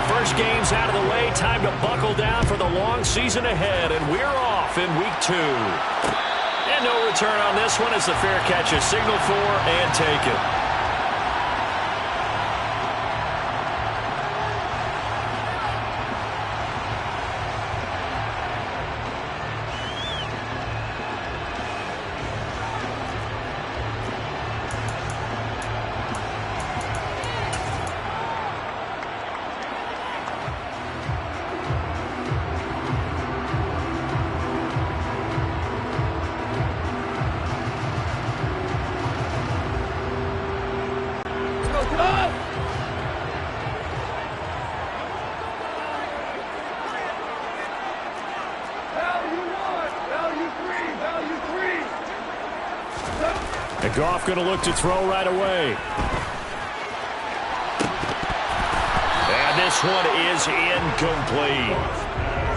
first game's out of the way. Time to buckle down for the long season ahead, and we're off in week 2. And no return on this one as the fair catch is signaled for and taken. And Goff going to look to throw right away. And this one is incomplete.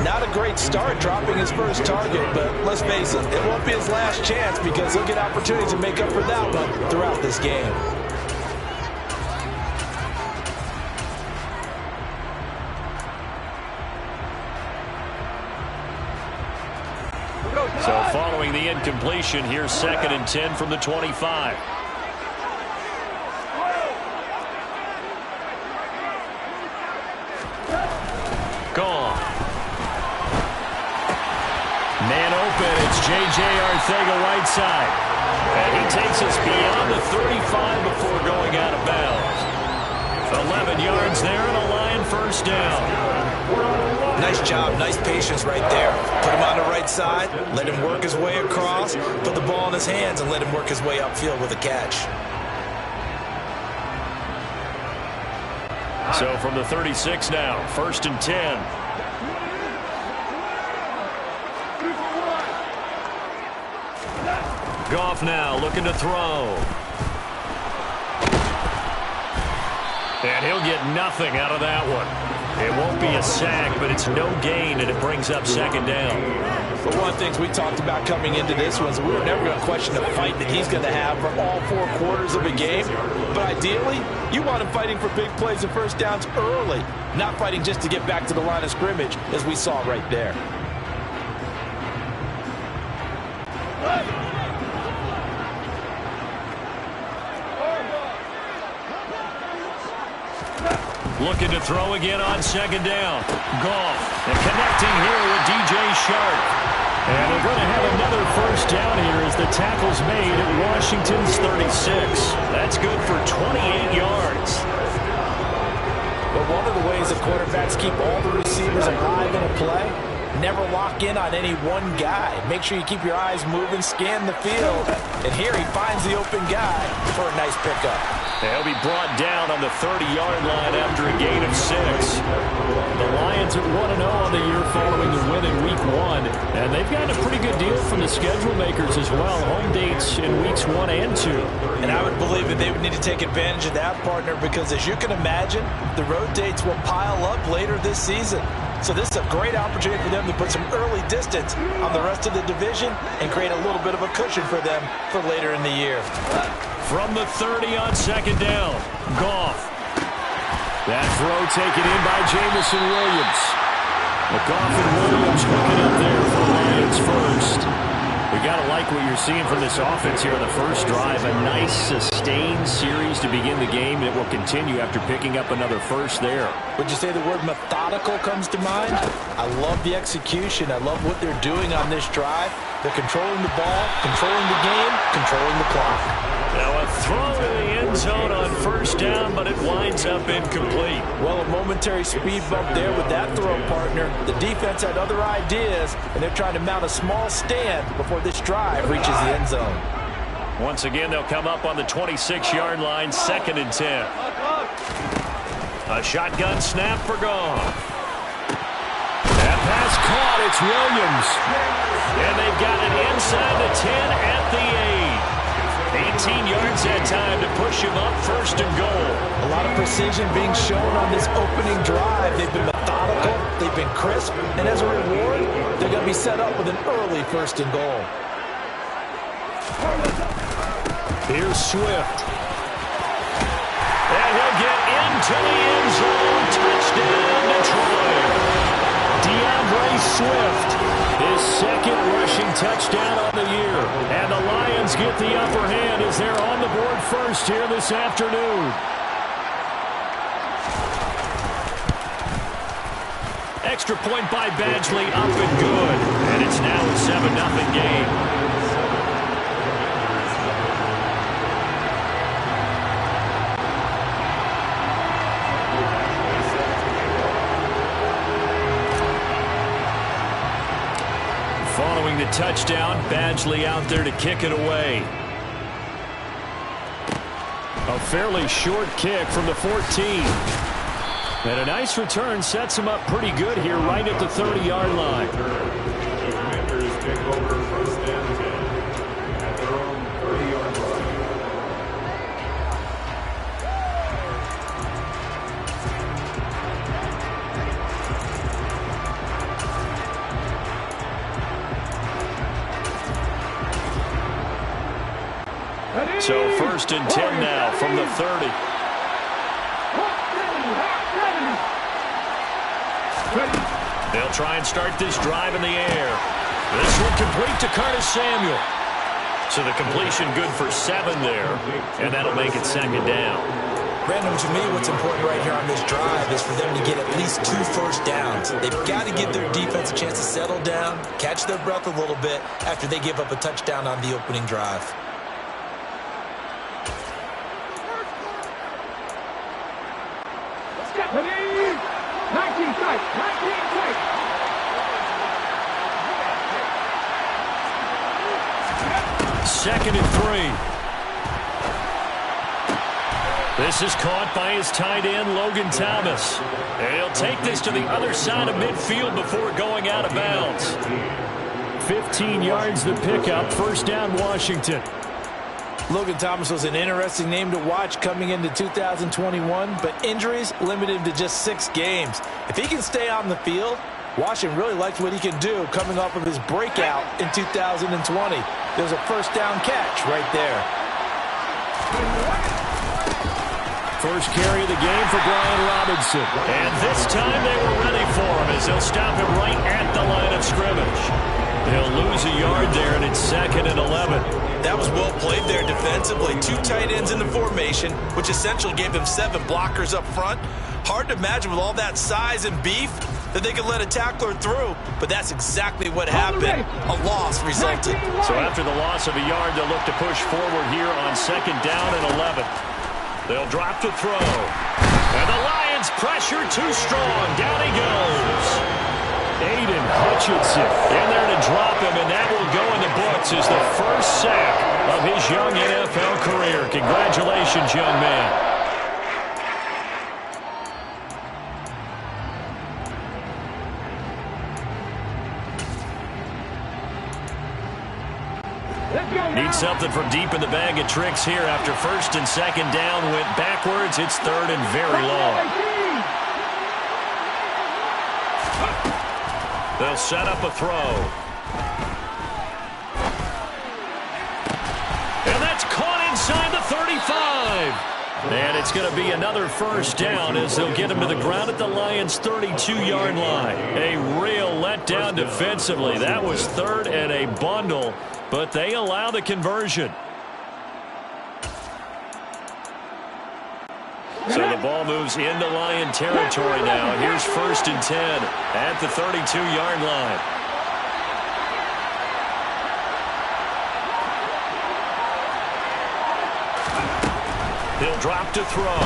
Not a great start dropping his first target, but let's face it, it won't be his last chance because he'll get opportunities to make up for that one throughout this game. So following the incompletion, here's 2nd and 10 from the 25. Gone. Man open, it's J.J. Arcega right side. And he takes us beyond the 35 before going out of bounds. 11 yards there and a Lion first down. Nice job, nice patience right there. Put him on the right side, let him work his way across, put the ball in his hands, and let him work his way upfield with a catch. So from the 36 now, 1st and 10. Goff now looking to throw. And he'll get nothing out of that one. It won't be a sack, but it's no gain, and it brings up 2nd down. But one of the things we talked about coming into this was we were never going to question the fight that he's going to have for all 4 quarters of a game. But ideally, you want him fighting for big plays and first downs early, not fighting just to get back to the line of scrimmage, as we saw right there. Looking to throw again on 2nd down. Goff, and connecting here with DJ Shark. And they're going to have another first down here as the tackle's made at Washington's 36. That's good for 28 yards. But one of the ways that quarterbacks keep all the receivers alive in a play, never lock in on any one guy. Make sure you keep your eyes moving, scan the field. And here he finds the open guy for a nice pickup. He'll be brought down on the 30-yard line after a gain of 6. The Lions at 1-0 on the year following the win in Week 1. And they've gotten a pretty good deal from the schedule makers as well. Home dates in Weeks 1 and 2. And I would believe that they would need to take advantage of that, partner, because as you can imagine, the road dates will pile up later this season. So this is a great opportunity for them to put some early distance on the rest of the division and create a little bit of a cushion for them for later in the year. From the 30 on 2nd down, Goff. That throw taken in by Jamison Williams. But Goff and Williams hooking up there for Lions first. We got to like what you're seeing from this offense here on the first drive. A nice sustained series to begin the game that will continue after picking up another first there. Would you say the word methodical comes to mind? I love the execution. I love what they're doing on this drive. They're controlling the ball, controlling the game, controlling the clock. Now a throw in the end zone on first down, but it winds up incomplete. Well, a momentary speed bump there with that throw, partner. The defense had other ideas, and they're trying to mount a small stand before this drive reaches the end zone. Once again, they'll come up on the 26-yard line, 2nd and 10. A shotgun snap for Goff. That pass caught. It's Williams. And they've got it inside the 10 at the 8. 18 yards that time to push him up 1st and goal. A lot of precision being shown on this opening drive. They've been methodical, they've been crisp, and as a reward, they're going to be set up with an early 1st and goal. Here's Swift. And he'll get into the end zone. Touchdown, Swift. His second rushing touchdown on the year. And the Lions get the upper hand as they're on the board first here this afternoon. Extra point by Badgley, up and good. And it's now a 7-0 game. Following the touchdown, Badgley out there to kick it away. A fairly short kick from the 14. And a nice return sets him up pretty good here right at the 30-yard line. Commanders take over first and 10 at their own 30-yard line. So first and 10 now from the 30. They'll try and start this drive in the air. This one complete to Curtis Samuel. So the completion good for 7 there, and that'll make it second down. Brandon, to me, what's important right here on this drive is for them to get at least 2 first downs. They've got to give their defense a chance to settle down, catch their breath a little bit after they give up a touchdown on the opening drive. Second and 3. This is caught by his tight end, Logan Thomas. And he'll take this to the other side of midfield before going out of bounds. 15 yards the pickup, first down Washington. Logan Thomas was an interesting name to watch coming into 2021, but injuries limited him to just 6 games. If he can stay on the field, Washington really likes what he can do coming off of his breakout in 2020. There's a first down catch right there. First carry of the game for Brian Robinson. And this time they were ready for him as they'll stop him right at the line of scrimmage. They'll lose a yard there, and it's second and 11. That was well played there defensively. 2 tight ends in the formation, which essentially gave them 7 blockers up front. Hard to imagine with all that size and beef that they could let a tackler through, but that's exactly what happened. A loss resulted. So after the loss of a yard, they'll look to push forward here on second down and 11. They'll drop to throw. And the Lions pressure too strong. Down he goes. Aiden Hutchinson in there to drop him, and that will go in the books as the first sack of his young NFL career. Congratulations, young man. Need something from deep in the bag of tricks here after first and second down went backwards. It's third and very long. They'll set up a throw. And that's caught inside the 35. And it's going to be another first down as they'll get him to the ground at the Lions' 32-yard line. A real letdown defensively. That was third and a bundle, but they allow the conversion. So the ball moves into Lion territory now. Here's first and 10 at the 32-yard line. He'll drop to throw.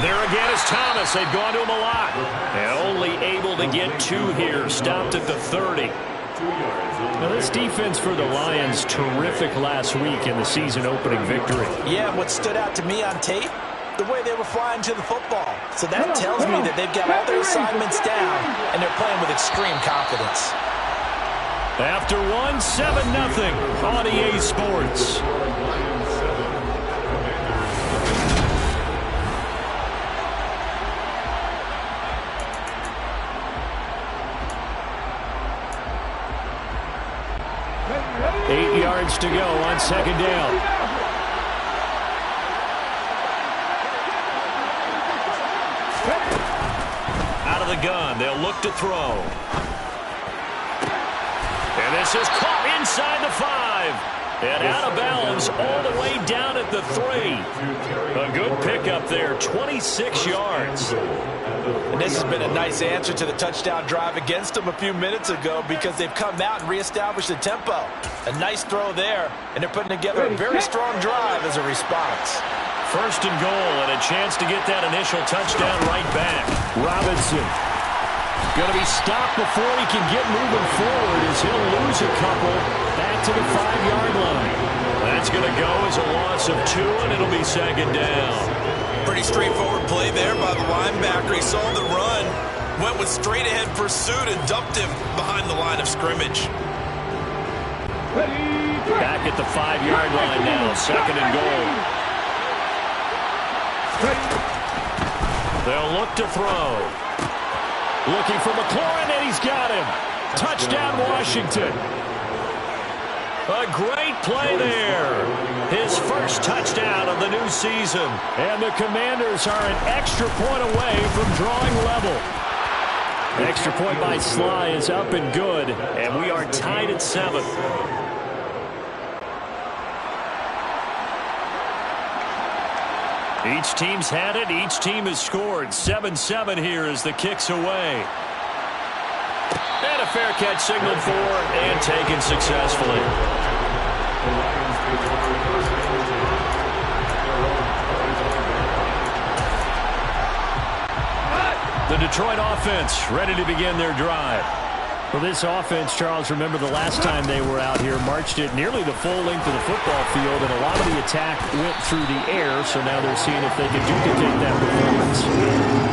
There again is Thomas. They've gone to him a lot. And only able to get 2 here. Stopped at the 30. Now this defense for the Lions, terrific last week in the season-opening victory. Yeah, what stood out to me on tape, the way they were flying to the football. So that tells me that they've got all their assignments down, and they're playing with extreme confidence. After 7-0 on EA Sports. Eight yards to go on second down. Out out of the gun. They'll look to throw. And this is caught inside the 5. And out of bounds all the way down at the 3. A good pickup there, 26 yards. And this has been a nice answer to the touchdown drive against them a few minutes ago because they've come out and reestablished the tempo. A nice throw there, and they're putting together a very strong drive as a response. First and goal, and a chance to get that initial touchdown right back. Robinson going to be stopped before he can get moving forward as he'll lose a couple back to the 5-yard line. That's going to go as a loss of 2, and it'll be second down. Pretty straightforward play there by the linebacker. He saw the run, went with straight-ahead pursuit, and dumped him behind the line of scrimmage. Back at the 5-yard line now, second and goal. They'll look to throw. Looking for McLaurin, and he's got him. Touchdown, Washington. A great play there. His first touchdown of the new season. And the Commanders are an extra point away from drawing level. Extra point by Sly is up and good, and we are tied at 7. Each team's had it. Each team has scored. 7-7 here as the kick's away. And a fair catch signaled for and taken successfully. The Detroit offense ready to begin their drive. Well, this offense, Charles, remember the last time they were out here, marched it nearly the full length of the football field, and a lot of the attack went through the air, so now they're seeing if they can duplicate that performance.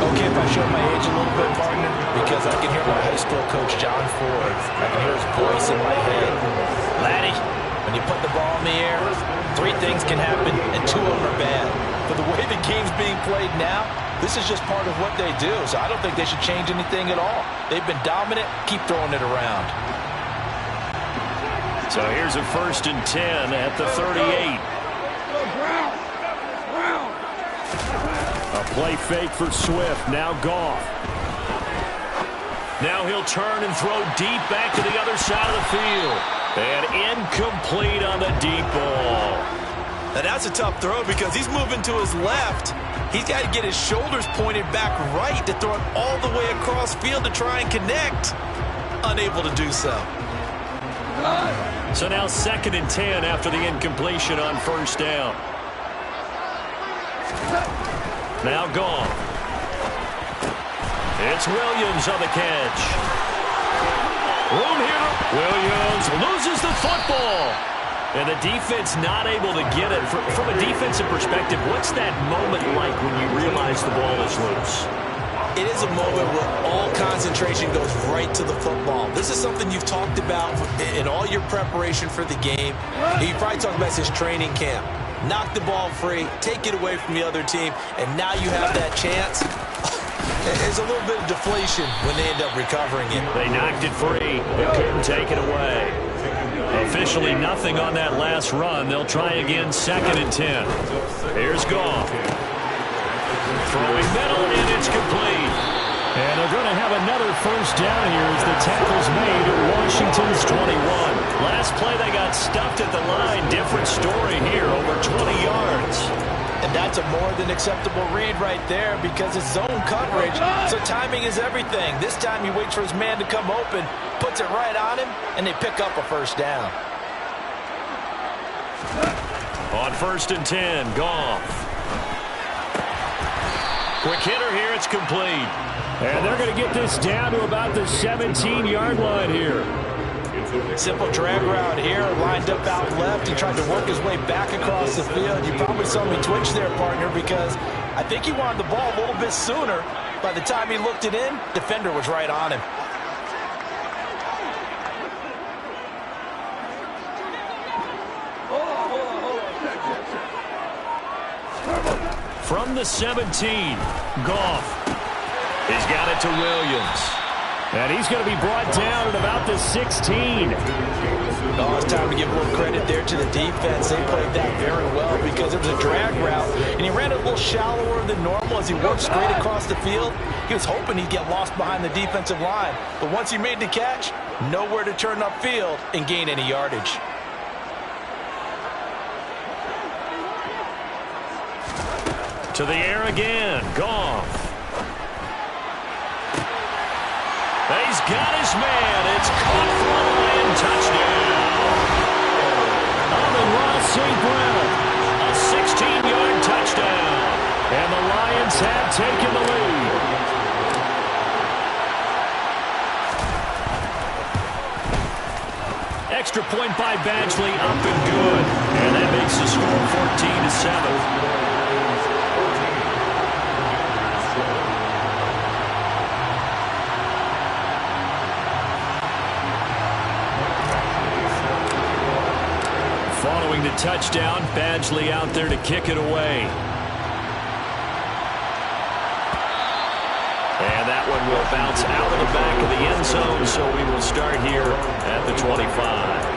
Okay, if I show my age a little bit, partner, because I can hear my high school coach, John Ford. I can hear his voice in my head. Laddie, when you put the ball in the air, 3 things can happen, and 2 of them are bad. But the way the game's being played now, this is just part of what they do, so I don't think they should change anything at all. They've been dominant. Keep throwing it around. So here's a 1st and 10 at the 38. A play fake for Swift. Now Goff. Now he'll turn and throw deep back to the other side of the field. And incomplete on the deep ball. Now that's a tough throw because he's moving to his left. He's got to get his shoulders pointed back right to throw it all the way across field to try and connect. Unable to do so. So now 2nd and 10 after the incompletion on 1st down. Now Goff. It's Williams on the catch. Room here. Williams loses the football. And the defense not able to get it. From a defensive perspective, what's that moment like when you realize the ball is loose? It is a moment where all concentration goes right to the football. This is something you've talked about in all your preparation for the game. You probably talked about this training camp. Knock the ball free, take it away from the other team, and now you have that chance. There's a little bit of deflation when they end up recovering it. They knocked it free. They couldn't take it away. Officially nothing on that last run. They'll try again 2nd and 10. Here's Goff. Throwing middle, and it's complete. And they're going to have another 1st down here as the tackle's made at Washington's 21. Last play they got stuffed at the line. Different story here, over 20 yards. And that's a more than acceptable read right there because it's zone coverage, so timing is everything. This time he waits for his man to come open, puts it right on him, and they pick up a 1st down. On 1st and 10, Goff. Quick hitter here, it's complete. And they're going to get this down to about the 17-yard line here. Simple drag route here, lined up out left. He tried to work his way back across the field. You probably saw me twitch there, partner, because I think he wanted the ball a little bit sooner. By the time he looked it in, defender was right on him. From the 17, Goff. He's got it to Williams. And he's going to be brought down at about the 16. Oh, it's time to give a little credit there to the defense. They played that very well because it was a drag route. and he ran a little shallower than normal as he worked straight across the field. He was hoping he'd get lost behind the defensive line, but once he made the catch, nowhere to turn upfield and gain any yardage. To the air again, Goff. He's got his man. It's caught for a Lion touchdown. Amon-Ra St. Brown, a 16-yard touchdown. And the Lions have taken the lead. Extra point by Badgley, up and good. And that makes the score 14-7. Following the touchdown, Badgley out there to kick it away. And that one will bounce out of the back of the end zone, so we will start here at the 25.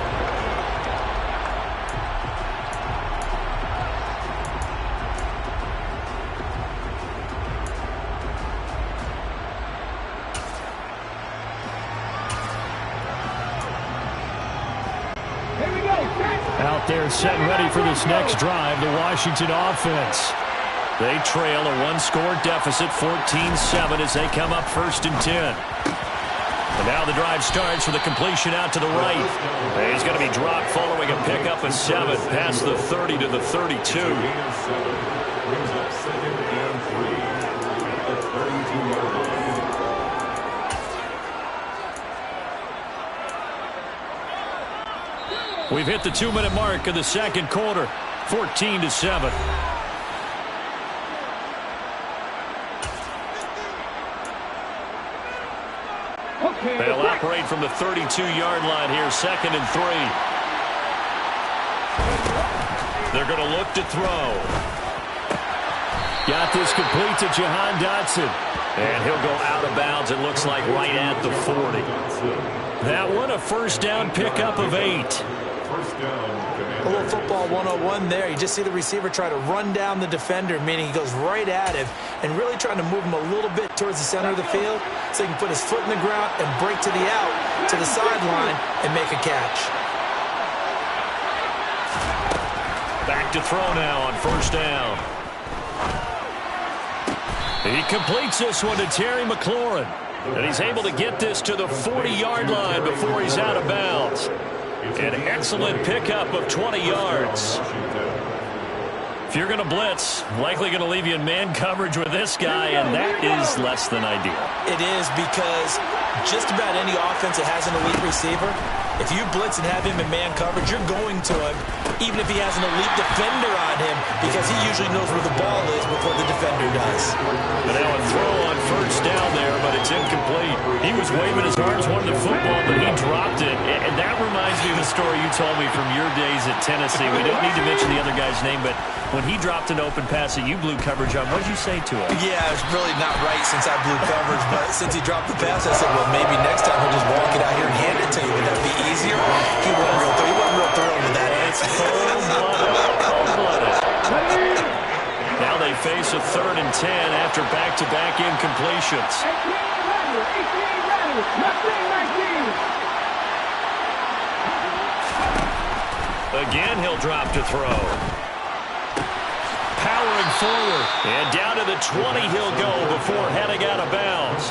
Out there set and ready for this next drive, the Washington offense. They trail a one-score deficit, 14-7, as they come up 1st and 10. And now the drive starts with a completion out to the right. And he's going to be dropped following a pickup of 7 past the 30 to the 32. We've hit the 2-minute mark of the second quarter, 14-7. They'll operate from the 32-yard line here, 2nd and 3. They're going to look to throw. Got this complete to Jahan Dotson. And he'll go out of bounds, it looks like, right at the 40. That one, a first down pickup of 8. A little football 101 there. You just see the receiver try to run down the defender, meaning he goes right at him and really trying to move him a little bit towards the center of the field so he can put his foot in the ground and break to the out, to the sideline, and make a catch. Back to throw now on first down. He completes this one to Terry McLaurin. And he's able to get this to the 40-yard line before he's out of bounds. An excellent pickup of 20 yards. If you're going to blitz, likely going to leave you in man coverage with this guy, and that is less than ideal. It is, because just about any offense that has an elite receiver, if you blitz and have him in man coverage, you're going to him, even if he has an elite defender on him, because he usually knows where the ball is before the defender does. But now a throw on first down there, but it's incomplete. He was waving his arms, wanted the football, but he dropped it. And that reminds me of the story you told me from your days at Tennessee. We don't need to mention the other guy's name, but when he dropped an open pass that you blew coverage on, what did you say to him? Yeah, it's really not right since I blew coverage, but since he dropped the pass, I said, well, maybe next time he'll just walk it out here and hand it to you. Would that be easier? He wasn't real thrilled with that answer. Cold-blooded. Now they face a 3rd and 10 after back-to-back incompletions. Again, he'll drop to throw. Powering forward, and down to the 20 he'll go before heading out of bounds.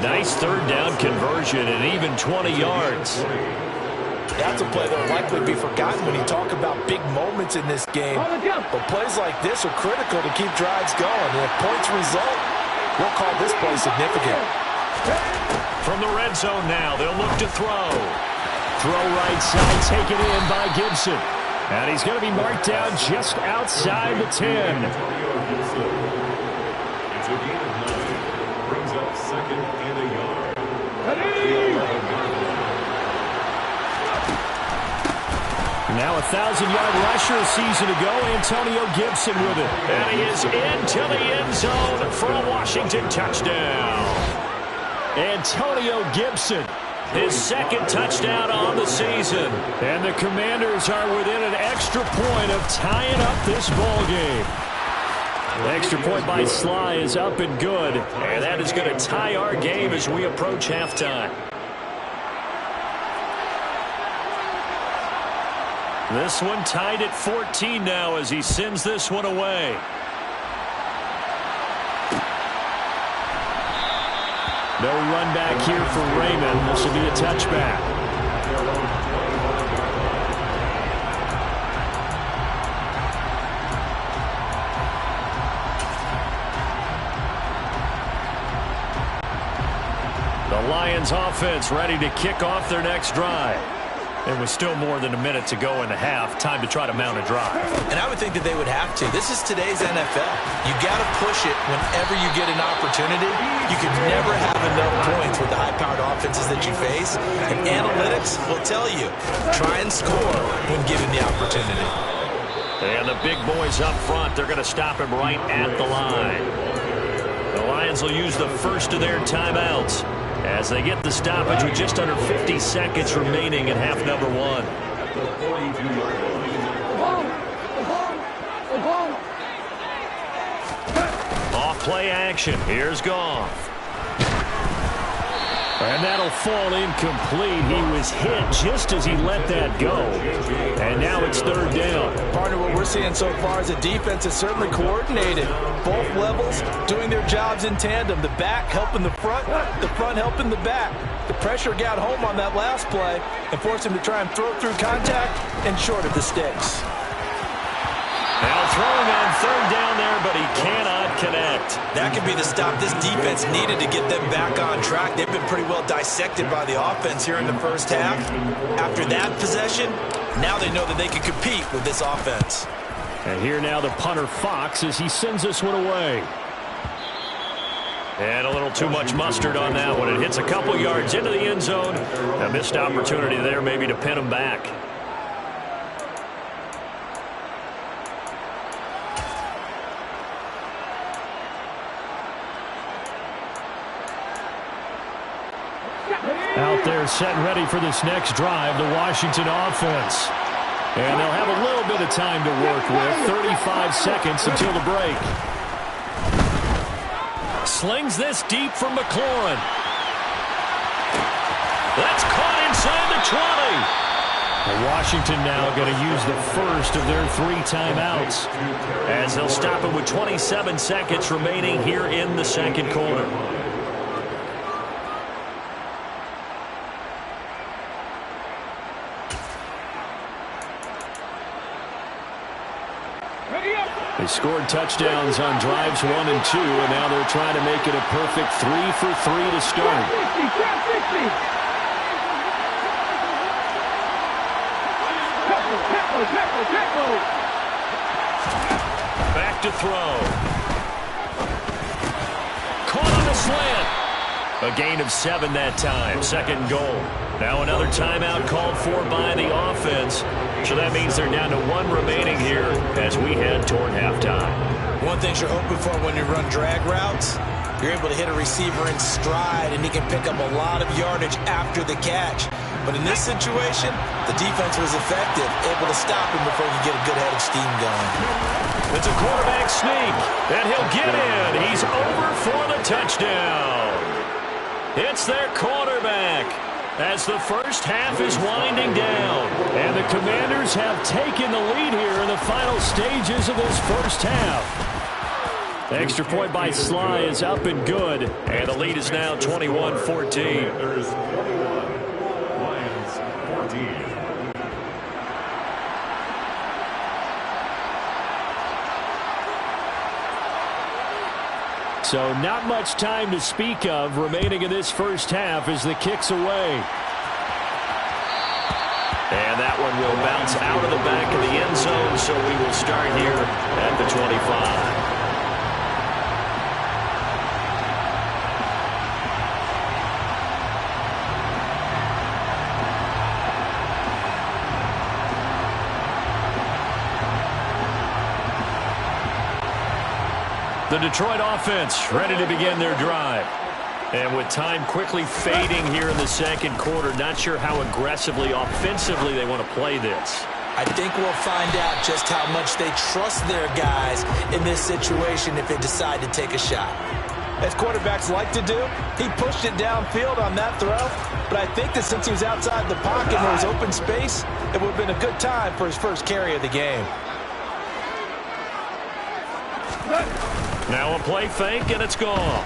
Nice 3rd down conversion and even 20 yards. That's a play that will likely be forgotten when you talk about big moments in this game. But plays like this are critical to keep drives going. And if points result, we'll call this play significant. From the red zone now, they'll look to throw. Throw right side, taken in by Gibson. And he's going to be marked down just outside the 10. It's a gain of 9. Brings up 2nd and a yard. Now a 1,000-yard rusher a season ago, Antonio Gibson with it. And he is into the end zone for a Washington touchdown. Antonio Gibson, his 2nd touchdown on the season. And the Commanders are within an extra point of tying up this ball game. The extra point by Sly is up and good. And that is going to tie our game as we approach halftime. This one tied at 14 now as he sends this one away. No run back here for Raymond. This will be a touchback. The Lions offense ready to kick off their next drive. There was still more than a minute to go in the half. Time to try to mount a drive. And I would think that they would have to. This is today's NFL. You got to push it whenever you get an opportunity. You can never have enough points with the high-powered offenses that you face. And analytics will tell you, try and score when given the opportunity. And the big boys up front, they're going to stop him right at the line. The Lions will use the first of their timeouts as they get the stoppage with just under 50 seconds remaining in half number one. Off play action. Here's Goff. And that'll fall incomplete. He was hit just as he let that go. And now it's third down. Partner, what we're seeing so far is the defense is certainly coordinated. Both levels doing their jobs in tandem. The back helping the front helping the back. The pressure got home on that last play and forced him to try and throw through contact and short of the sticks. Now throwing on third down there, but he cannot connect. That could be the stop this defense needed to get them back on track. They've been pretty well dissected by the offense here in the first half. After that possession, now they know that they can compete with this offense. And here now the punter Fox as he sends this one away. And a little too much mustard on that one. It hits a couple yards into the end zone. A missed opportunity there maybe to pin him back. Out there set and ready for this next drive, the Washington offense. And they'll have a little bit of time to work with, 35 seconds until the break. Slings this deep from McLaurin. That's caught inside the 20. And Washington now going to use the first of their 3 timeouts as they'll stop it with 27 seconds remaining here in the second quarter. They scored touchdowns on drives 1 and 2, and now they're trying to make it a perfect 3 for 3 to start. Back to throw. Caught on the slant. A gain of 7 that time. Second goal. Now another timeout called for by the offense. So that means they're down to 1 remaining here as we head toward halftime. One thing you're hoping for when you run drag routes, you're able to hit a receiver in stride and he can pick up a lot of yardage after the catch. But in this situation, the defense was effective, able to stop him before he could get a good head of steam going. It's a quarterback sneak, and he'll get in. He's over for the touchdown. It's their quarterback as the first half is winding down. And the Commanders have taken the lead here in the final stages of this first half. The extra point by Sly is up and good. And the lead is now 21-14. There's 21, Lions 14. So not much time to speak of remaining in this first half as the kick's away. And that one will bounce out of the back of the end zone, so we will start here at the 25. The Detroit offense ready to begin their drive. And with time quickly fading here in the second quarter, not sure how aggressively, offensively they want to play this. I think we'll find out just how much they trust their guys in this situation if they decide to take a shot. As quarterbacks like to do, he pushed it downfield on that throw, but I think that since he was outside the pocket and there was open space, it would have been a good time for his first carry of the game. Now a play fake, and it's gone.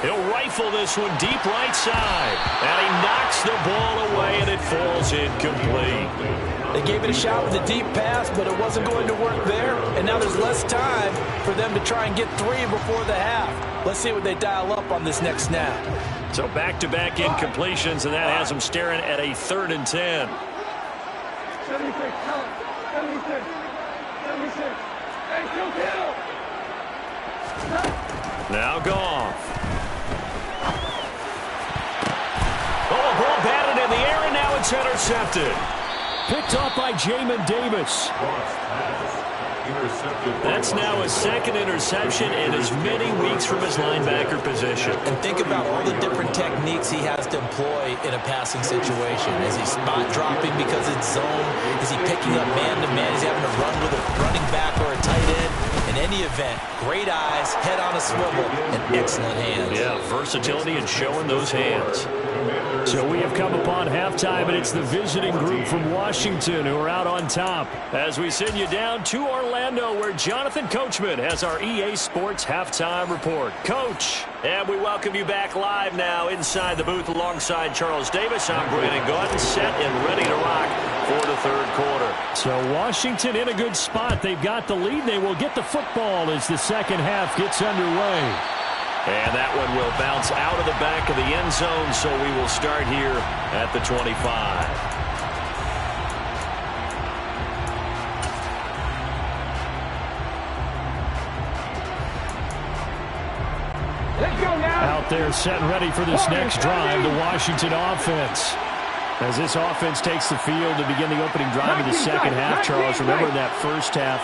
He'll rifle this one deep right side, and he knocks the ball away, and it falls incomplete. They gave it a shot with a deep pass, but it wasn't going to work there, and now there's less time for them to try and get 3 before the half. Let's see what they dial up on this next snap. So back-to-back incompletions, and that has them staring at a 3rd and 10. 76, 76, 76. Hey, kill. Now Goff. Oh, a ball batted in the air, and now it's intercepted. Picked off by Jamin Davis. That's now a 2nd interception in as many weeks from his linebacker position. And think about all the different techniques he has to employ in a passing situation. Is he spot dropping because it's zone? Is he picking up man-to-man? Is he having to run with a running back or a tight end? In any event, great eyes, head on a swivel, and excellent hands. Yeah, versatility and showing those hands. So we have come upon halftime, and it's the visiting group from Washington who are out on top. As we send you down to Orlando, where Jonathan Coachman has our EA Sports Halftime Report. Coach, and we welcome you back live now inside the booth alongside Charles Davis. I'm Brandon Gordon, set and ready to rock for the 3rd quarter. So Washington in a good spot. They've got the lead. They will get the football as the 2nd half gets underway. And that one will bounce out of the back of the end zone, so we will start here at the 25. Out there set and ready for this next drive, the Washington offense. As this offense takes the field to begin the opening drive of the 2nd half, Charles, remember in that 1st half,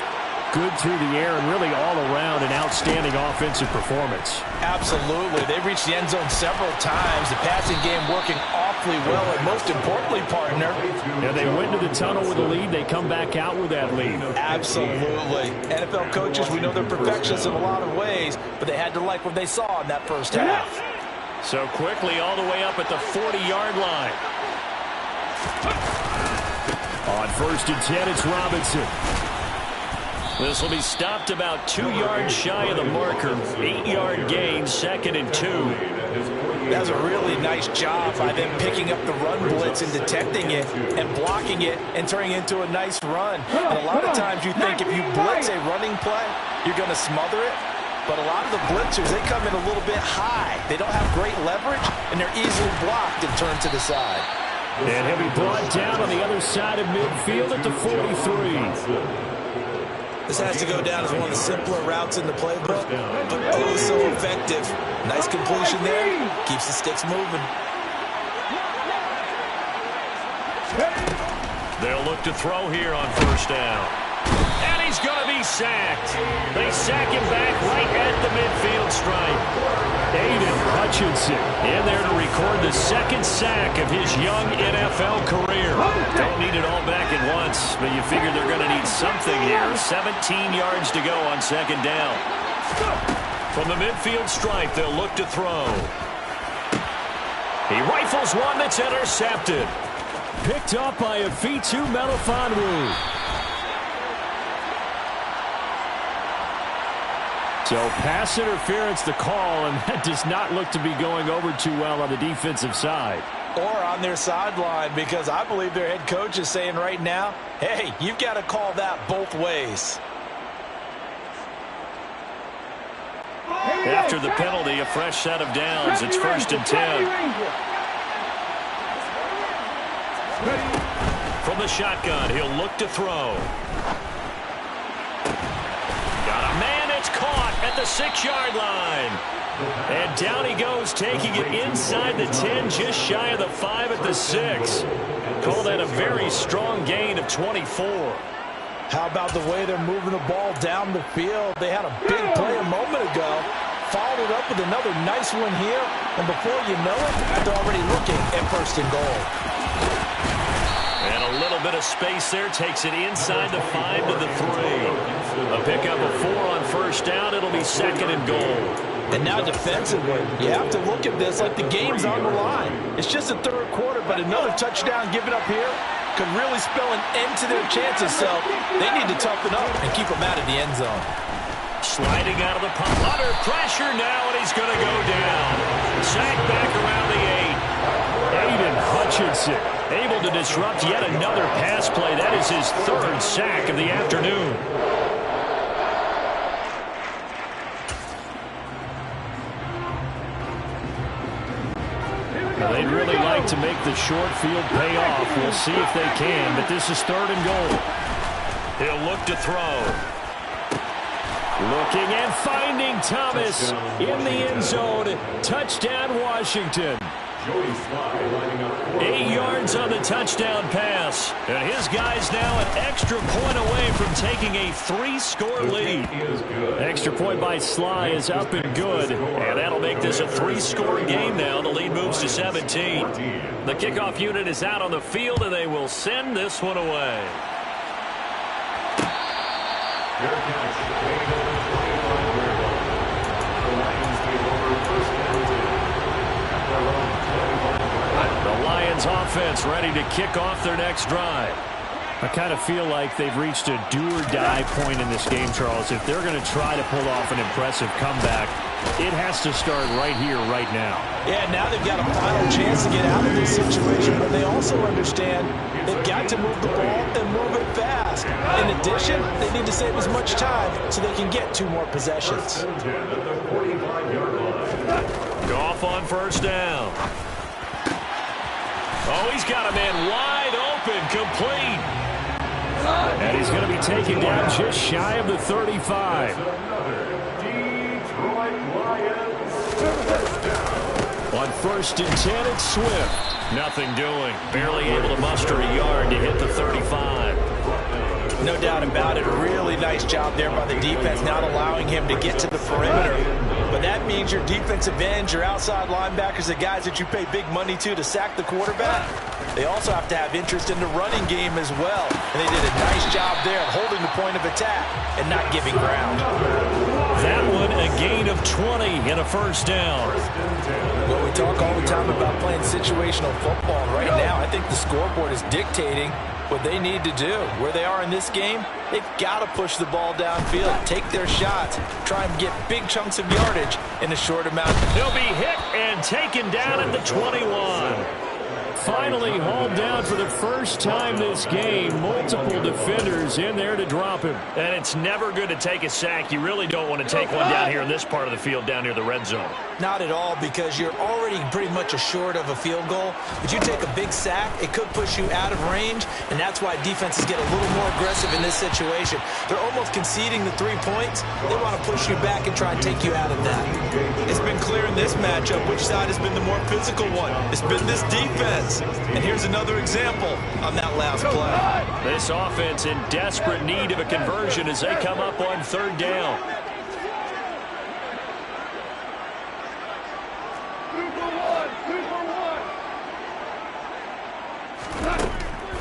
good through the air and really all around an outstanding offensive performance. Absolutely. They reached the end zone several times. The passing game working awfully well, and most importantly, partner. Yeah, they went to the tunnel with a lead. They come back out with that lead. Absolutely. NFL coaches, we know they're perfectionists in a lot of ways, but they had to like what they saw in that 1st half. So quickly all the way up at the 40-yard line. On 1st and 10, it's Robinson. This will be stopped about 2 yards shy of the marker. 8-yard gain, 2nd and 2. That's a really nice job by them picking up the run blitz and detecting it and blocking it and turning it into a nice run. And a lot of times you think if you blitz a running play, you're going to smother it. But a lot of the blitzers, they come in a little bit high. They don't have great leverage, and they're easily blocked and turned to the side. And he'll be brought down on the other side of midfield at the 43. This has to go down as one of the simpler routes in the playbook, but oh so effective. Nice completion there. Keeps the sticks moving. They'll look to throw here on 1st down. And he's going to be sacked. They sack him back right at the midfield stripe. Aiden Hutchinson in there to record the 2nd sack of his young NFL career. Don't need it all back at once, but you figure they're going to need something here. 17 yards to go on 2nd down. From the midfield stripe, they'll look to throw. He rifles one that's intercepted. Picked up by Afitu Melifonwu. So pass interference the call, and that does not look to be going over too well on the defensive side. Or on their sideline, because I believe their head coach is saying right now, hey, you've got to call that both ways. After the penalty, a fresh set of downs. It's 1st and 10. From the shotgun, he'll look to throw. Got a man, it's caught at the 6-yard line. And down he goes, taking it inside the 10, just shy of the 5 at the 6. Call that a very strong gain of 24. How about the way they're moving the ball down the field? They had a big play a moment ago. Followed it up with another nice one here. And before you know it, they're already looking at 1st and goal. And a little bit of space there. Takes it inside the 5 to the 3. A pickup of 4 on first down. It'll be 2nd and goal. And now defensively, you have to look at this like the game's on the line. It's just the third quarter, but another touchdown given up here could really spell an end to their chances. So they need to toughen up and keep them out of the end zone. Sliding out of the pump. Under pressure now, and he's going to go down. Sacked back around the 8. Aiden Hutchinson able to disrupt yet another pass play. That is his 3rd sack of the afternoon. Now, they'd really like to make the short field pay off. We'll see if they can, but this is 3rd and goal. He'll look to throw. Looking and finding Thomas in the end zone. Touchdown, Washington. 8 yards on the touchdown pass. And his guy's now an extra point away from taking a 3-score lead. Extra point by Sly is up and good. And that'll make this a 3-score game now. The lead moves to 17. The kickoff unit is out on the field, and they will send this one away. The Lions offense ready to kick off their next drive. I kind of feel like they've reached a do-or-die point in this game, Charles. If they're going to try to pull off an impressive comeback, it has to start right here, right now. Yeah, now they've got a final chance to get out of this situation, but they also understand they've got to move the ball and move it fast. In addition, they need to save as much time so they can get 2 more possessions. Goff on first down. Oh, he's got a man wide open, complete. And he's going to be taken down just shy of the 35. On 1st and 10, it's Swift. Nothing doing. Barely able to muster a yard to hit the 35. No doubt about it. Really nice job there by the defense, not allowing him to get to the perimeter. But that means your defensive ends, your outside linebackers, the guys that you pay big money to sack the quarterback, they also have to have interest in the running game as well. And they did a nice job there of holding the point of attack and not giving ground. That one a gain of 20 and a first down. Well, we talk all the time about playing situational football. Right now, I think the scoreboard is dictating what they need to do. Where they are in this game, they've got to push the ball downfield, take their shots, try and get big chunks of yardage in a short amount. He'll be hit and taken down at the 21. Finally hauled down for the first time this game. Multiple defenders in there to drop him. And it's never good to take a sack. You really don't want to take one down here in this part of the field, down near the red zone. Not at all, because you're already pretty much assured of a field goal. But you take a big sack, it could push you out of range, and that's why defenses get a little more aggressive in this situation. They're almost conceding the 3 points. They want to push you back and try and take you out of that. It's been clear in this matchup which side has been the more physical one. It's been this defense. And here's another example on that last play. This offense in desperate need of a conversion as they come up on 3rd down.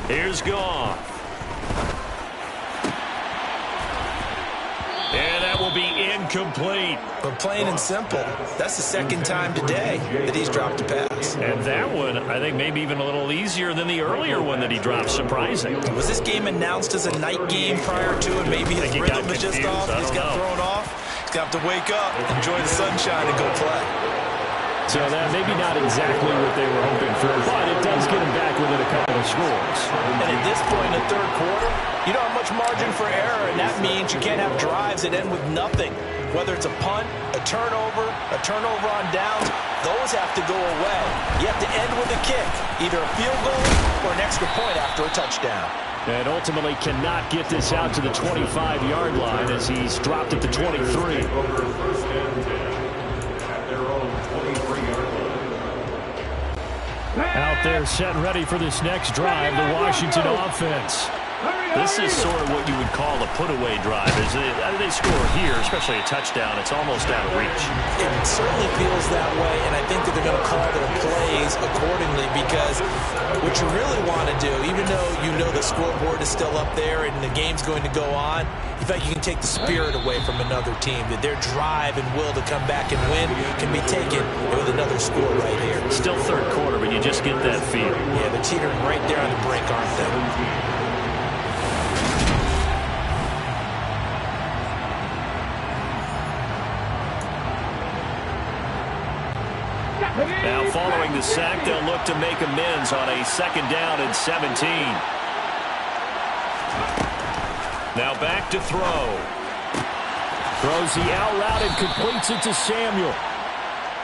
Here's Goff. And that will be incomplete. But plain and simple, that's the 2nd time today that he's dropped a pass. And that one, I think, maybe even a little easier than the earlier one that he dropped. Surprising. Was this game announced as a night game prior to it? Maybe his rhythm was just off. He's got thrown off. He's going to have to wake up, enjoy the sunshine, and go play. So that maybe not exactly what they were hoping for, but it does get him back within a couple of scores. And at this point in the 3rd quarter, you don't have much margin for error, and that means you can't have drives that end with nothing. Whether it's a punt, a turnover on downs, those have to go away. You have to end with a kick, either a field goal or an extra point after a touchdown. And ultimately cannot get this out to the 25-yard line as he's dropped at the 23. Out there set ready for this next drive, the Washington offense. This is sort of what you would call a put-away drive. They score here, especially a touchdown, it's almost out of reach. It certainly feels that way, and I think that they're going to call their plays accordingly, because what you really want to do, even though you know the scoreboard is still up there and the game's going to go on, in fact, you can take the spirit away from another team, that their drive and will to come back and win can be taken with another score right here. Still third quarter, but you just get that feel. Yeah, they're teetering right there on the brink, aren't they? Now following the sack, they'll look to make amends on a 2nd down and 17. Now back to throw. Throws the out route and completes it to Samuel.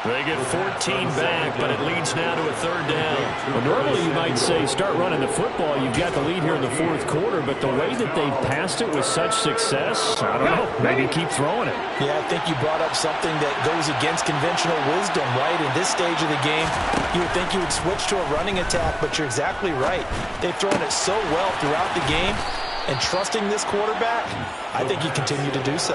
They get 14 back, but it leads now to a 3rd down. Well, normally you might say start running the football. You've got the lead here in the 4th quarter, but the way that they've passed it with such success, I don't know, maybe keep throwing it. Yeah, I think you brought up something that goes against conventional wisdom, right? In this stage of the game, you would think you would switch to a running attack, but you're exactly right. They've thrown it so well throughout the game, and trusting this quarterback, I think he continued to do so.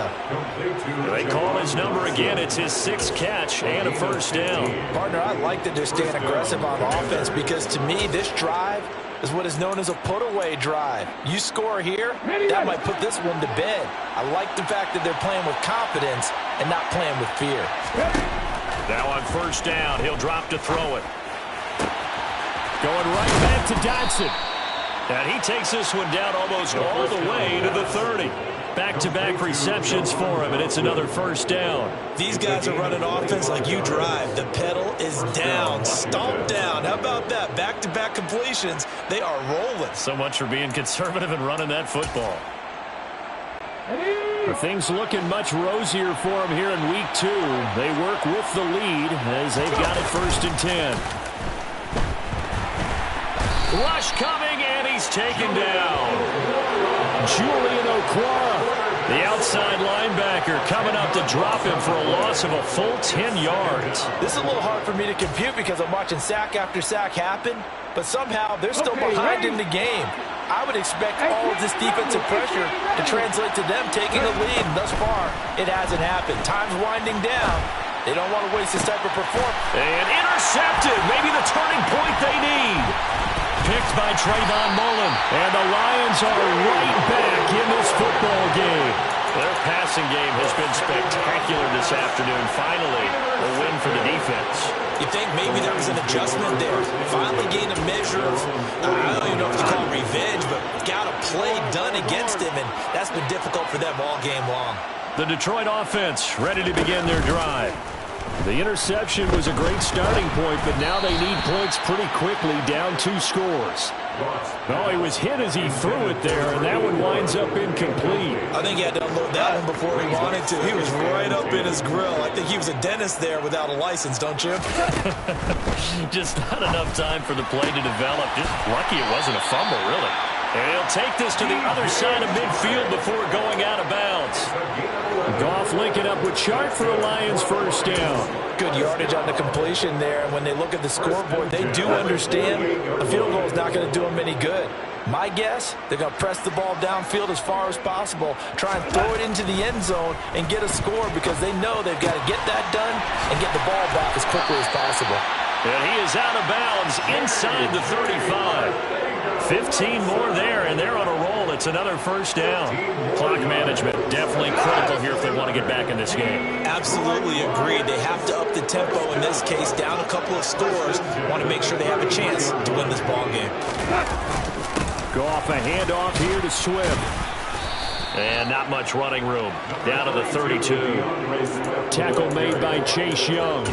They call his number again. It's his 6th catch and a 1st down. Partner, I like that they're staying aggressive on offense, because to me, this drive is what is known as a put-away drive. You score here, that might put this one to bed. I like the fact that they're playing with confidence and not playing with fear. Now on 1st down, he'll drop to throw it. Going right back to Dodson. And he takes this one down almost all the way to the 30. Back-to-back receptions for him, and it's another 1st down. These guys are running offense like you drive. The pedal is down, stomped down. How about that? Back-to-back completions. They are rolling. So much for being conservative and running that football. Things looking much rosier for them here in week 2. They work with the lead as they've got it 1st and 10. Rush coming, and he's taken down. Julian Okwara, the outside linebacker, coming up to drop him for a loss of a full 10 yards. This is a little hard for me to compute because I'm watching sack after sack happen, but somehow they're still behind in the game. I would expect all of this defensive pressure to translate to them taking a lead, and thus far, it hasn't happened. Time's winding down. They don't want to waste this type of performance. And intercepted, maybe the turning point they need. Picked by Trayvon Mullen. And the Lions are right back in this football game. Their passing game has been spectacular this afternoon. Finally, a win for the defense. You think maybe there was an adjustment there. Finally gained a measure of, I don't even know if you call it revenge, but got a play done against him, and that's been difficult for them all game long. The Detroit offense ready to begin their drive. The interception was a great starting point, but now they need points pretty quickly, down 2 scores. Oh, he was hit as he threw it there, and that one winds up incomplete. I think he had to unload that one before he wanted to. He was right up in his grill. I think he was a dentist there without a license, don't you? Just not enough time for the play to develop. Just lucky it wasn't a fumble, really. And he'll take this to the other side of midfield before going out of bounds. Goff linking up with Chart for a Lions 1st down. Good yardage on the completion there. And when they look at the scoreboard, they do understand a field goal is not going to do them any good. My guess, they're going to press the ball downfield as far as possible, try and throw it into the end zone and get a score, because they know they've got to get that done and get the ball back as quickly as possible. And he is out of bounds inside the 35. 15 more there, and they're on a roll. It's another 1st down. Clock management definitely critical here if they want to get back in this game. Absolutely agreed. They have to up the tempo in this case, down a couple of scores. Want to make sure they have a chance to win this ball game. Goff a handoff here to Swift. And not much running room. Down to the 32. Tackle made by Chase Young.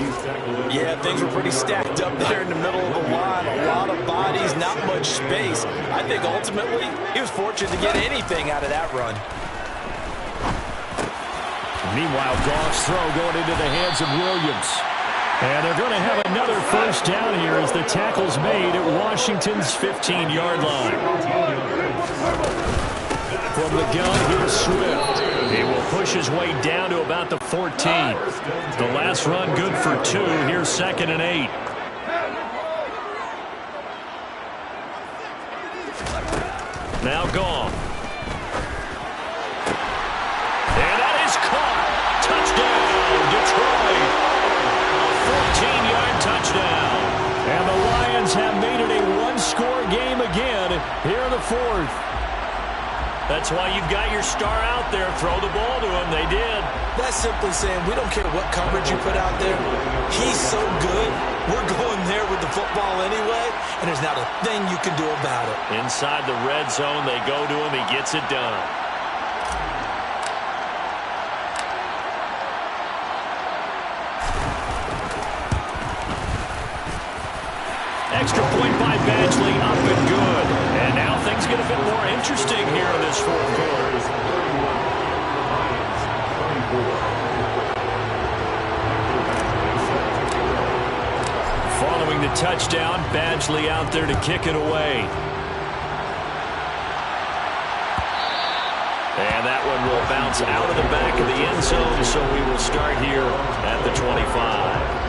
Yeah, things were pretty stacked up there in the middle of the line. A lot of bodies, not much space. I think ultimately he was fortunate to get anything out of that run. Meanwhile, Goff's throw going into the hands of Williams. And they're going to have another 1st down here as the tackle's made at Washington's 15-yard line. From the gun, here's Swift. He will push his way down to about the 14. The last run good for 2. Here's 2nd and 8. Now Goff. here in the fourth. That's why you've got your star out there. Throw the ball to him. They did. That's simply saying we don't care what coverage you put out there. He's so good. We're going there with the football anyway, and there's not a thing you can do about it. Inside the red zone, they go to him. He gets it done. Extra point by Badgley, up and good. And now things get a bit more interesting here in this fourth quarter. Following the touchdown, Badgley out there to kick it away. And that one will bounce out of the back of the end zone, so we will start here at the 25.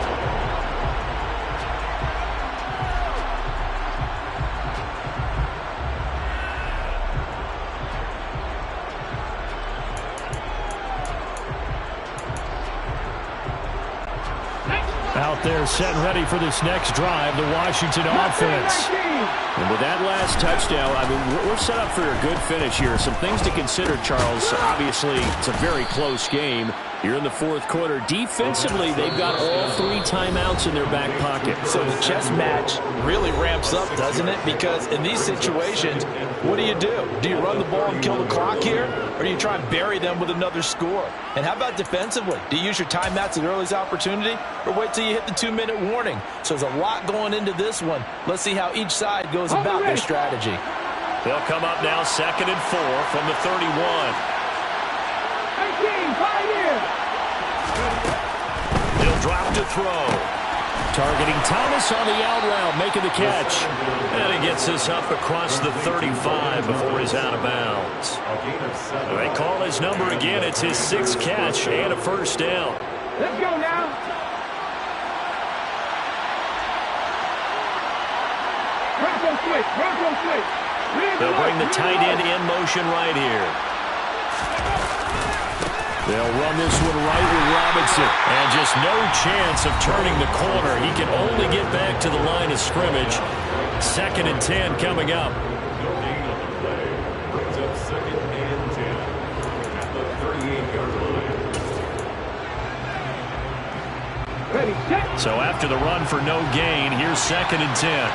Out there set and ready for this next drive, the Washington offense. And with that last touchdown, I mean, we're set up for a good finish here. Some things to consider, Charles. Obviously, it's a very close game. Here in the fourth quarter, defensively, they've got all 3 timeouts in their back pocket. So the chess match really ramps up, doesn't it? Because in these situations, what do? Do you run the ball and kill the clock here? Or do you try and bury them with another score? And how about defensively? Do you use your timeouts at earliest opportunity? Or wait till you hit the 2-minute warning? So there's a lot going into this one. Let's see how each side goes about their strategy. They'll come up now 2nd and 4 from the 31. He'll drop to throw. Targeting Thomas on the out route, making the catch. And he gets this up across the 35 before he's out of bounds. They call his number again. It's his 6th catch and a first down. Let's go now. Bronco switch. They'll bring the tight end in motion right here. They'll run this one right with Robinson. And just no chance of turning the corner. He can only get back to the line of scrimmage. 2nd and 10 coming up. Brings up 2nd and 10 at the 38-yard line. Ready, set. So after the run for no gain, here's 2nd and 10.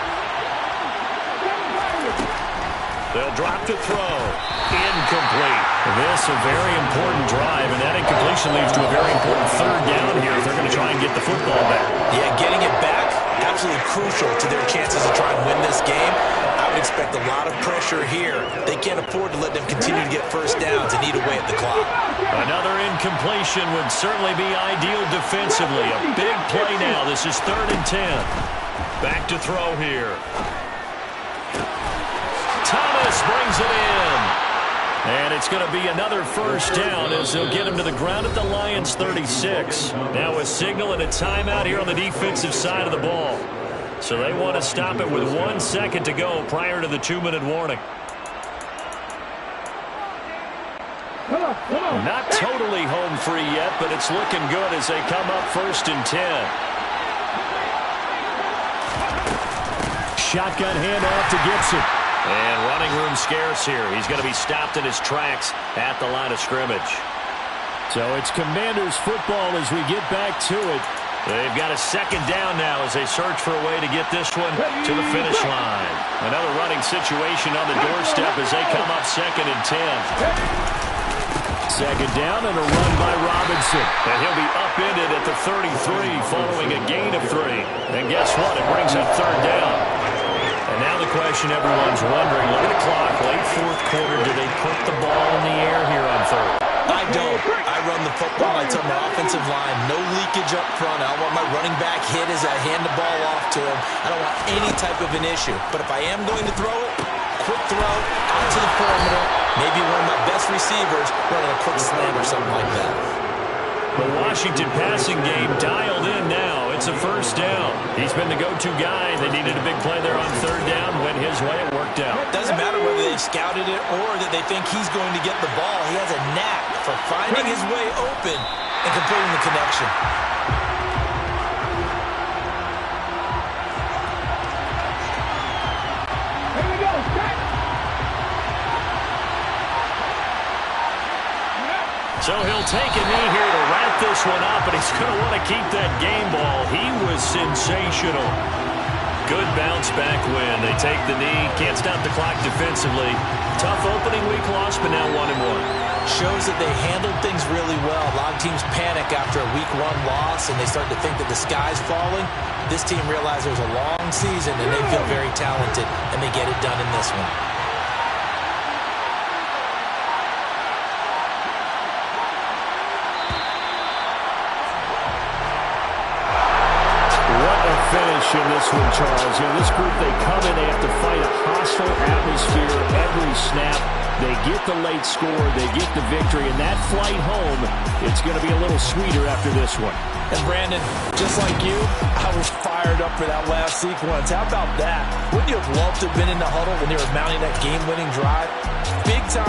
They'll drop to throw. Incomplete. This a very important drive, and that incompletion leads to a very important 3rd down here if they're going to try and get the football back. Yeah, getting it back, absolutely crucial to their chances to try and win this game. I would expect a lot of pressure here. They can't afford to let them continue to get first downs and eat away at the clock. Another incompletion would certainly be ideal defensively. A big play now. This is 3rd and 10. Back to throw here. Thomas brings it in. And it's going to be another first down as they'll get him to the ground at the Lions' 36. Now a signal and a timeout here on the defensive side of the ball. So they want to stop it with 1 second to go prior to the 2-minute warning. Not totally home free yet, but it's looking good as they come up 1st and 10. Shotgun handoff to Gibson. And running room scarce here. He's going to be stopped in his tracks at the line of scrimmage. So it's Commanders football as we get back to it. They've got a 2nd down now as they search for a way to get this one to the finish line. Another running situation on the doorstep as they come up 2nd and 10. 2nd down and a run by Robinson. And he'll be upended at the 33 following a gain of 3. And guess what? It brings up 3rd down. And now the question everyone's wondering, look at the clock, late 4th quarter, do they put the ball in the air here on 3rd? I don't. I run the football. I tell my offensive line, no leakage up front. I don't want my running back hit as I hand the ball off to him. I don't want any type of an issue. But if I am going to throw it, quick throw, out to the perimeter, maybe one of my best receivers running a quick slant or something like that. The Washington passing game dialed in now. It's a first down. He's been the go-to guy. They needed a big play there on 3rd down. Went his way. It worked out. Doesn't matter whether they've scouted it or that they think he's going to get the ball. He has a knack for finding his way open and completing the connection. Here we go. Set. take a knee here to wrap this one up, and he's going to want to keep that game ball. He was sensational. Good bounce-back win. They take the knee, can't stop the clock defensively. Tough opening week loss, but now 1-1. Shows that they handled things really well. A lot of teams panic after a week 1 loss, and they start to think that the sky's falling. This team realized there's a long season, and they feel very talented, and they get it done in this one. Finish in this one, Charles. You know, this group, they come in, they have to fight a hostile atmosphere every snap. They get the late score, they get the victory, and that flight home, it's going to be a little sweeter after this one. And Brandon, just like you, I was fired up for that last sequence. How about that? Wouldn't you have loved to have been in the huddle when they were mounting that game-winning drive? Big time.